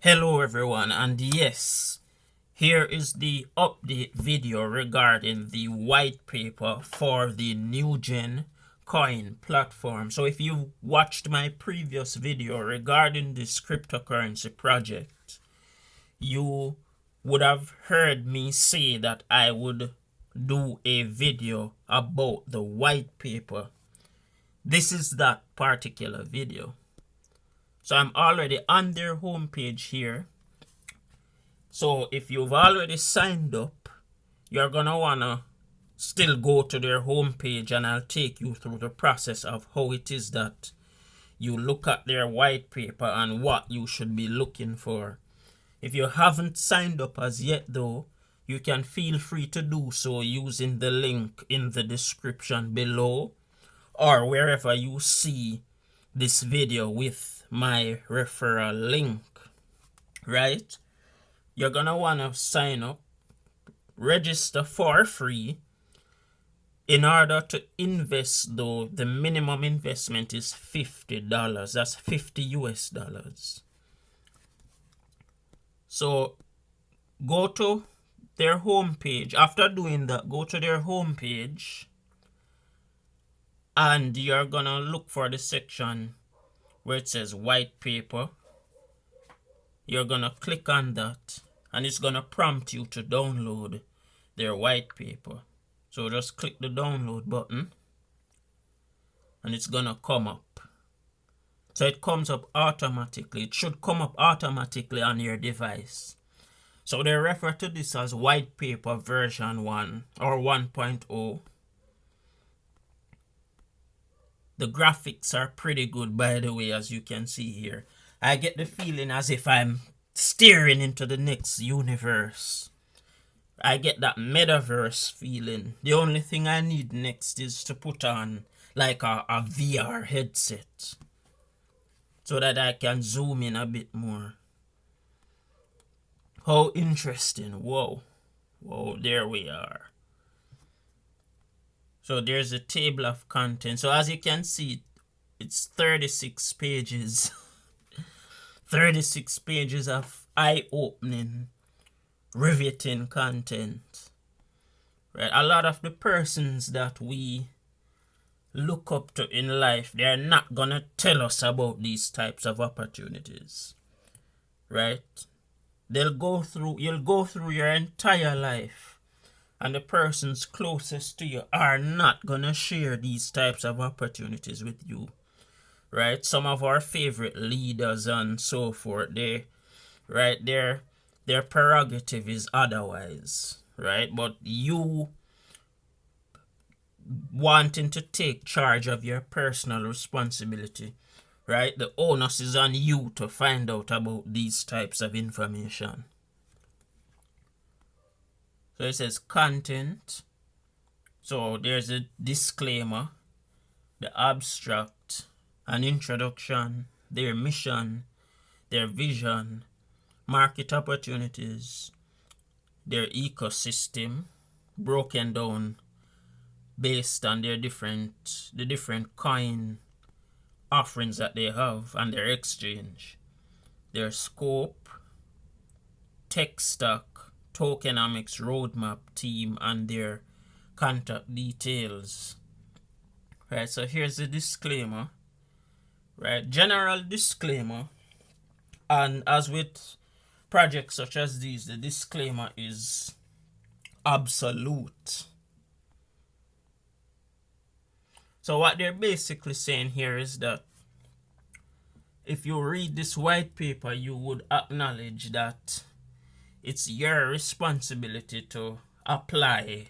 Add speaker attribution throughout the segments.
Speaker 1: Hello everyone, and yes, here is the update video regarding the white paper for the Nugen coin platform. So if you watched my previous video regarding this cryptocurrency project, you would have heard me say that I would do a video about the white paper. This is that particular video. So I'm already on their homepage here. So if you've already signed up, you're gonna wanna still go to their homepage, and I'll take you through the process of how it is that you look at their white paper and what you should be looking for. If you haven't signed up as yet though, you can feel free to do so using the link in the description below or wherever you see this video with my referral link, right? You're gonna wanna sign up, register for free. In order to invest though, the minimum investment is $50. That's 50 US dollars. So go to their homepage. After doing that, go to their homepage and you're gonna look for the section where it says white paper. You're gonna click on that and it's gonna prompt you to download their white paper. So just click the download button and it's gonna come up. So it comes up automatically. It should come up automatically on your device. So they refer to this as white paper version 1 or 1.0. The graphics are pretty good, by the way, as you can see here. I get the feeling as if I'm staring into the next universe. I get that metaverse feeling. The only thing I need next is to put on like a VR headset so that I can zoom in a bit more. How interesting. Whoa. Whoa, there we are. So there's a table of contents. So as you can see, it's 36 pages. 36 pages of eye-opening, riveting content. Right? A lot of the persons that we look up to in life, they're not gonna tell us about these types of opportunities. Right? You'll go through your entire life, and the persons closest to you are not gonna share these types of opportunities with you. Right? Some of our favorite leaders and so forth, their prerogative is otherwise, right? But you wanting to take charge of your personal responsibility, right? The onus is on you to find out about these types of information. So it says content. So there's a disclaimer, the abstract, an introduction, their mission, their vision, market opportunities, their ecosystem, broken down based on the different coin offerings that they have and their exchange, their scope, tech stack, tokenomics roadmap team, and their contact details. Right, so here's the disclaimer. Right, general disclaimer, and as with projects such as these, the disclaimer is absolute. So what they're basically saying here is that if you read this white paper, you would acknowledge that it's your responsibility to apply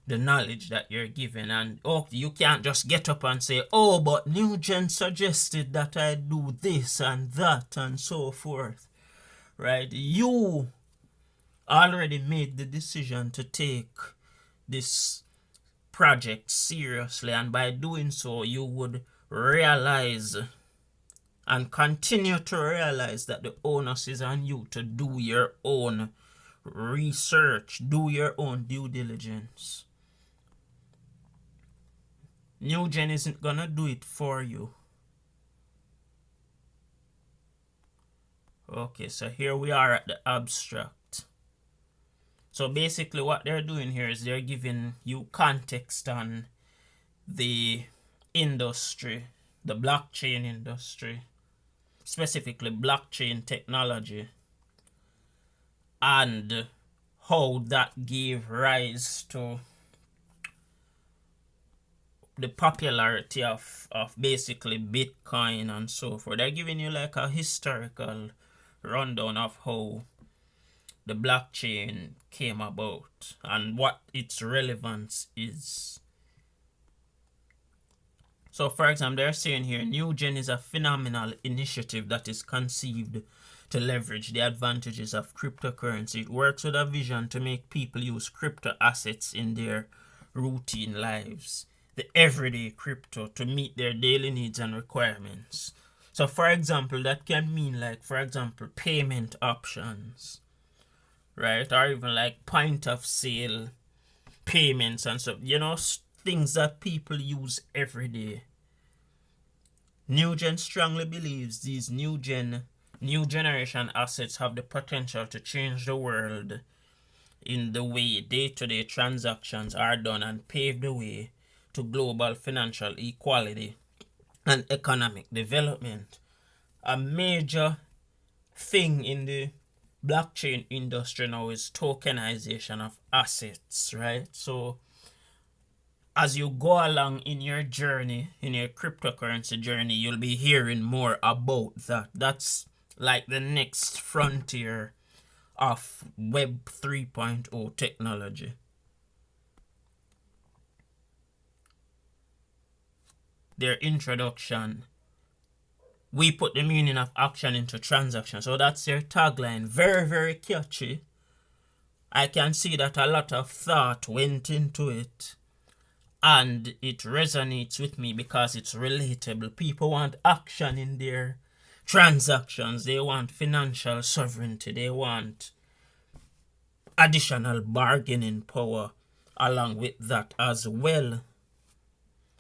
Speaker 1: the knowledge that you're given, and you can't just get up and say, oh, but Nugen suggested that I do this and that and so forth, right? You already made the decision to take this project seriously, and by doing so you would realize and continue to realize that the onus is on you to do your own research, do your own due diligence. Nugen isn't gonna do it for you. Okay, so here we are at the abstract. So basically what they're doing here is they're giving you context on the industry, the blockchain industry, specifically blockchain technology, and how that gave rise to the popularity of basically Bitcoin and so forth. They're giving you like a historical rundown of how the blockchain came about and what its relevance is. So for example, they're saying here, Nugen is a phenomenal initiative that is conceived to leverage the advantages of cryptocurrency. It works with a vision to make people use crypto assets in their routine lives, the everyday crypto, to meet their daily needs and requirements. So for example, that can mean like, for example, payment options, right? Or even like point of sale payments and stuff, you know, things that people use every day. Nugen strongly believes these new generation assets have the potential to change the world in the way day-to-day transactions are done and pave the way to global financial equality and economic development. A major thing in the blockchain industry now is tokenization of assets, right? So as you go along in your journey, in your cryptocurrency journey, you'll be hearing more about that. That's like the next frontier of Web 3.0 technology. Their introduction, we put the meaning of action into transaction. So that's their tagline. Very, very catchy. I can see that a lot of thought went into it. And it resonates with me because it's relatable. People want action in their transactions. They want financial sovereignty. They want additional bargaining power along with that as well.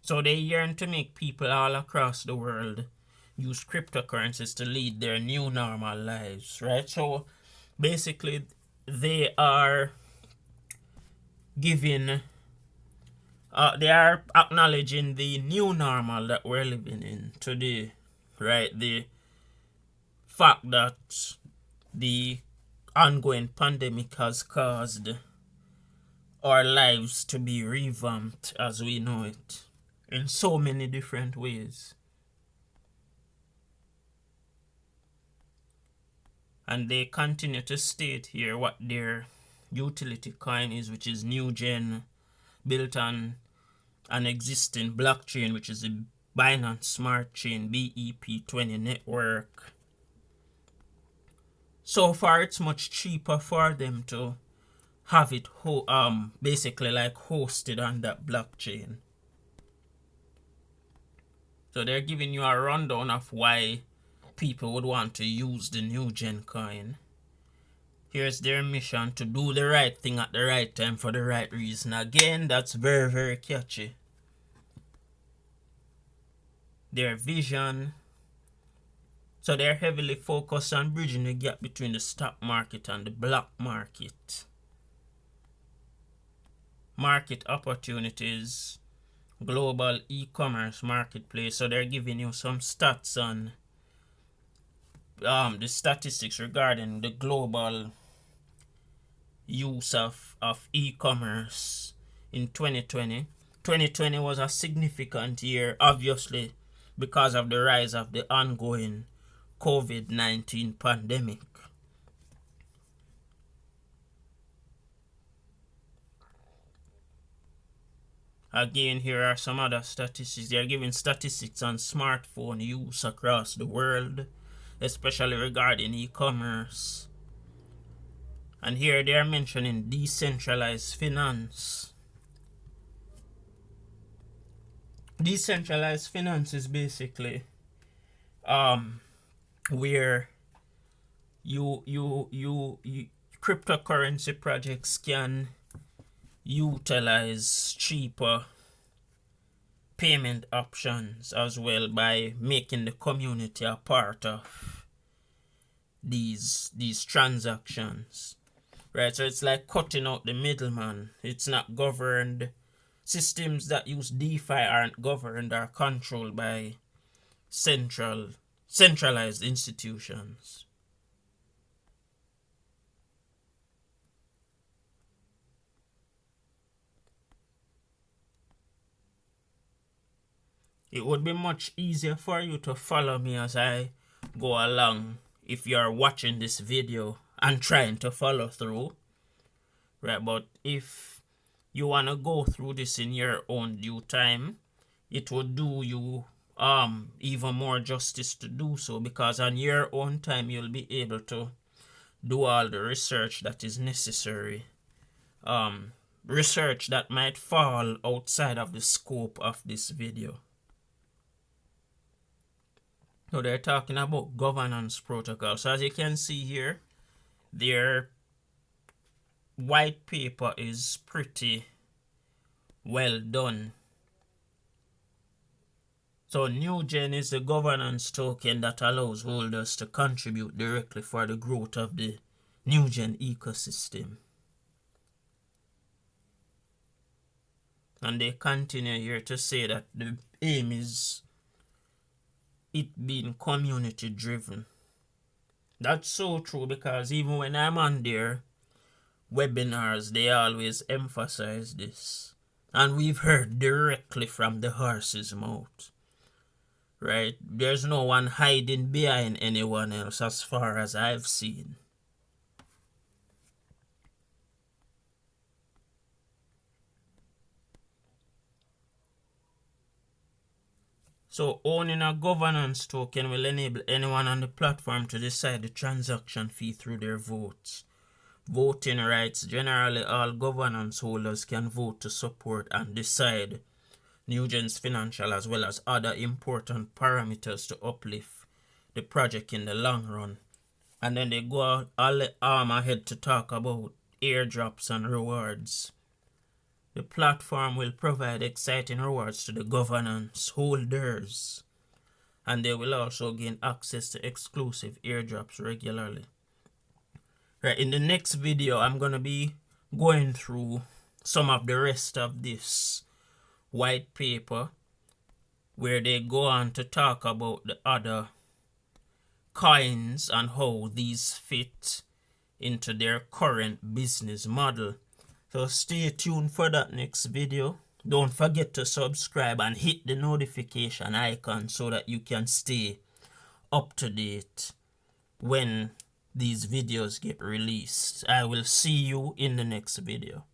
Speaker 1: So they yearn to make people all across the world use cryptocurrencies to lead their new normal lives, right? So basically they are giving they are acknowledging the new normal that we're living in today, right? The fact that the ongoing pandemic has caused our lives to be revamped as we know it in so many different ways. And they continue to state here what their utility coin is, which is Nugen, built on an existing blockchain, which is the Binance Smart Chain BEP20 network. So far, it's much cheaper for them to have it basically like hosted on that blockchain. So they're giving you a rundown of why people would want to use the Nugen coin. Here's their mission: to do the right thing at the right time for the right reason. Again, that's very, very catchy. Their vision. So they're heavily focused on bridging the gap between the stock market and the black market. Market opportunities, global e-commerce marketplace. So they're giving you some stats on the statistics regarding the global use of e-commerce in 2020. 2020 was a significant year, obviously, because of the rise of the ongoing COVID-19 pandemic. Again, here are some other statistics. They are giving statistics on smartphone use across the world, especially regarding e-commerce. And here they are mentioning decentralized finance. Decentralized finance is basically where you cryptocurrency projects can utilize cheaper payment options as well by making the community a part of these transactions, right? So it's like cutting out the middleman. It's not governed. Systems that use DeFi aren't governed or controlled by centralized institutions. It would be much easier for you to follow me as I go along if you're watching this video and trying to follow through, right? But if you want to go through this in your own due time, it would do you even more justice to do so, because on your own time you'll be able to do all the research that is necessary, research that might fall outside of the scope of this video. So they're talking about governance protocol. So as you can see here, their white paper is pretty well done. So Nugen is the governance token that allows holders to contribute directly for the growth of the Nugen ecosystem. And they continue here to say that the aim is it being community driven. That's so true, because even when I'm on their webinars, they always emphasize this. And we've heard directly from the horse's mouth. Right? There's no one hiding behind anyone else as far as I've seen. So owning a governance token will enable anyone on the platform to decide the transaction fee through their votes. Voting rights: generally all governance holders can vote to support and decide Nugen's financial as well as other important parameters to uplift the project in the long run. And then they go all arm ahead to talk about airdrops and rewards. The platform will provide exciting rewards to the governance holders, and they will also gain access to exclusive airdrops regularly. Right, in the next video, I'm going to be going through some of the rest of this white paper, where they go on to talk about the other coins and how these fit into their current business model. So stay tuned for that next video. Don't forget to subscribe and hit the notification icon so that you can stay up to date when these videos get released. I will see you in the next video.